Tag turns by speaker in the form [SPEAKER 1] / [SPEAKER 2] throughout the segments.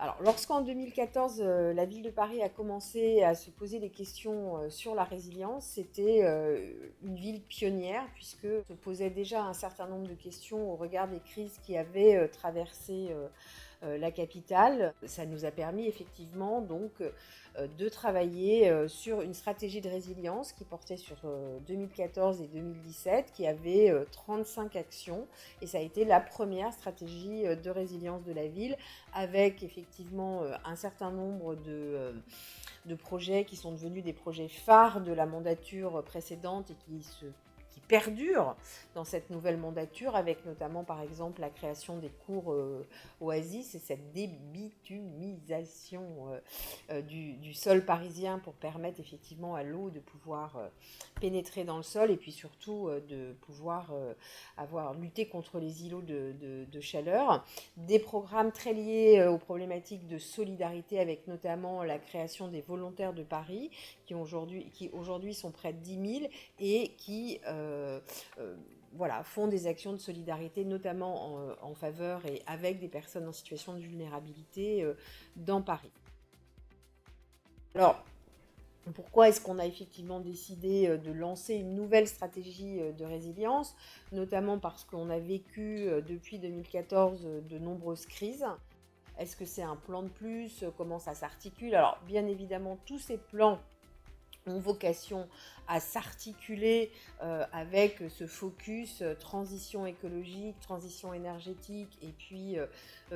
[SPEAKER 1] Alors, lorsqu'en 2014, la ville de Paris a commencé à se poser des questions sur la résilience, c'était une ville pionnière puisque se posait déjà un certain nombre de questions au regard des crises qui avaient traversé la capitale. Ça nous a permis effectivement donc de travailler sur une stratégie de résilience qui portait sur 2014 et 2017, qui avait 35 actions, et ça a été la première stratégie de résilience de la ville, avec effectivement un certain nombre de projets qui sont devenus des projets phares de la mandature précédente et qui perdurent dans cette nouvelle mandature, avec notamment par exemple la création des cours Oasis et cette débitumisation du sol parisien pour permettre effectivement à l'eau de pouvoir pénétrer dans le sol, et puis surtout de pouvoir lutter contre les îlots de chaleur. Des programmes très liés aux problématiques de solidarité, avec notamment la création des volontaires de Paris qui aujourd'hui sont près de 10 000 et qui voilà, font des actions de solidarité, notamment en faveur et avec des personnes en situation de vulnérabilité dans Paris. Alors, pourquoi est-ce qu'on a effectivement décidé de lancer une nouvelle stratégie de résilience, notamment parce qu'on a vécu depuis 2014 de nombreuses crises. Est-ce que c'est un plan de plus? Comment ça s'articule? Alors, bien évidemment, tous ces plans ont vocation à s'articuler avec ce focus transition écologique, transition énergétique et puis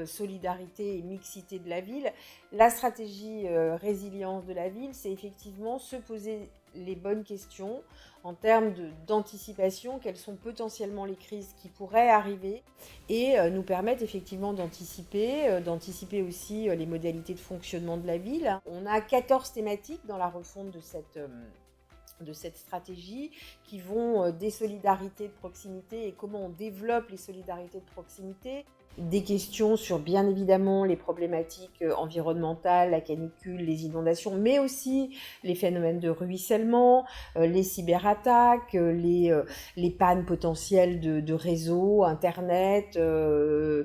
[SPEAKER 1] solidarité et mixité de la ville. La stratégie résilience de la ville, c'est effectivement se poser les bonnes questions en termes d'anticipation, quelles sont potentiellement les crises qui pourraient arriver, et nous permettre effectivement d'anticiper aussi les modalités de fonctionnement de la ville. On a 14 thématiques dans la refonte de cette stratégie, qui vont des solidarités de proximité et comment on développe les solidarités de proximité. Des questions sur bien évidemment les problématiques environnementales, la canicule, les inondations, mais aussi les phénomènes de ruissellement, les cyberattaques, les pannes potentielles de réseaux, internet,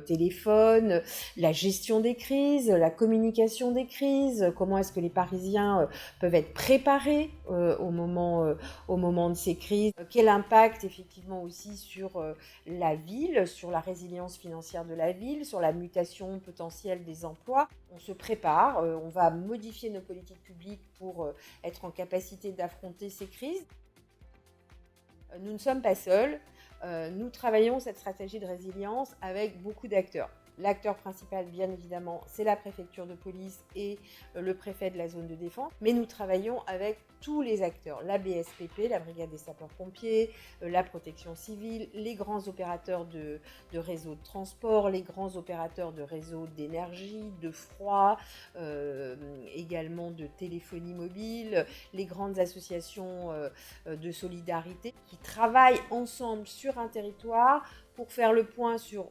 [SPEAKER 1] téléphone, la gestion des crises, la communication des crises, comment est-ce que les Parisiens peuvent être préparés au moment de ces crises, quel impact effectivement aussi sur la ville, sur la résilience financière de la ville, sur la mutation potentielle des emplois. On se prépare, on va modifier nos politiques publiques pour être en capacité d'affronter ces crises. Nous ne sommes pas seuls, nous travaillons cette stratégie de résilience avec beaucoup d'acteurs. L'acteur principal, bien évidemment, c'est la préfecture de police et le préfet de la zone de défense. Mais nous travaillons avec tous les acteurs, la BSPP, la brigade des sapeurs-pompiers, la protection civile, les grands opérateurs de réseaux de transport, les grands opérateurs de réseaux d'énergie, de froid, également de téléphonie mobile, les grandes associations de solidarité qui travaillent ensemble sur un territoire pour faire le point sur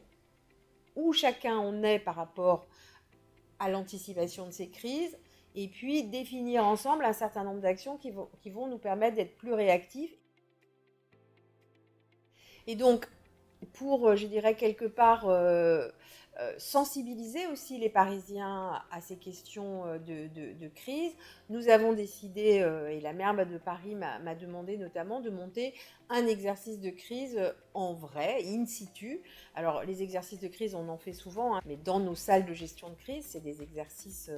[SPEAKER 1] où chacun en est par rapport à l'anticipation de ces crises, et puis définir ensemble un certain nombre d'actions qui vont nous permettre d'être plus réactifs. Et donc, pour, je dirais, quelque part, sensibiliser aussi les Parisiens à ces questions de crise, nous avons décidé, et la maire de Paris m'a demandé notamment de monter un exercice de crise en vrai, in situ. Alors, les exercices de crise, on en fait souvent, hein, mais dans nos salles de gestion de crise, c'est des exercices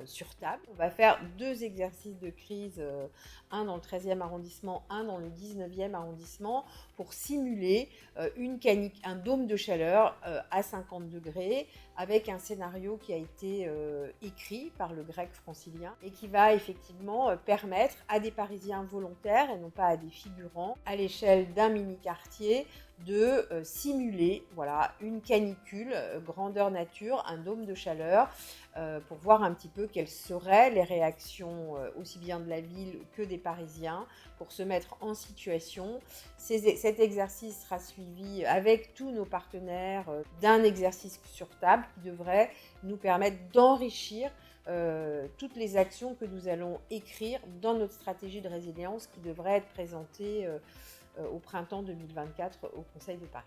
[SPEAKER 1] sur table. On va faire 2 exercices de crise, un dans le 13e arrondissement, un dans le 19e arrondissement, pour simuler un dôme de chaleur à 50 degrés, avec un scénario qui a été écrit par le grec francilien et qui va effectivement permettre à des Parisiens volontaires, et non pas à des figurants, à l'échelle d'un mini-quartier, de simuler voilà, une canicule grandeur nature, un dôme de chaleur, pour voir un petit peu quelles seraient les réactions aussi bien de la ville que des Parisiens, pour se mettre en situation. Cet exercice sera suivi avec tous nos partenaires d'un exercice sur table qui devrait nous permettre d'enrichir toutes les actions que nous allons écrire dans notre stratégie de résilience, qui devrait être présentée au printemps 2024 au Conseil de Paris.